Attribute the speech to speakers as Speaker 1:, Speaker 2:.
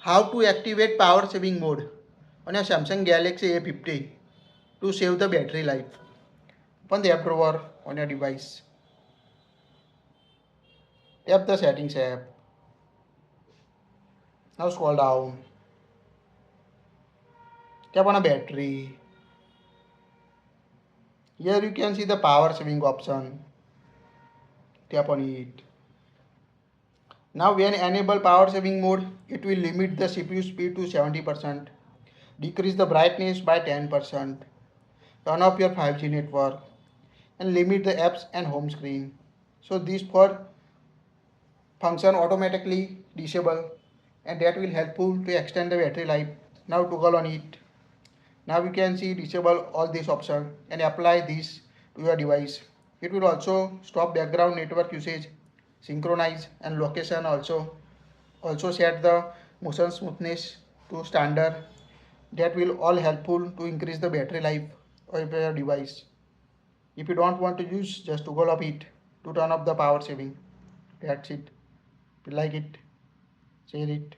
Speaker 1: How to activate power saving mode on a Samsung Galaxy A15 to save the battery life. Open the app drawer on your device. Tap the settings app. Now scroll down. Tap on a battery. Here you can see the power saving option. Tap on it. Now when enable power saving mode, it will limit the CPU speed to 70%, decrease the brightness by 10%, turn off your 5G network, and limit the apps and home screen. So these four function automatically disable, and that will helpful to extend the battery life. Now toggle on it. Now you can see disable all these options and apply this to your device. It will also stop background network usage, synchronize and location also set the motion smoothness to standard. That will all helpful to increase the battery life of your device. If you don't want to use, just toggle off it to turn off the power saving. That's it. If you like it, share it.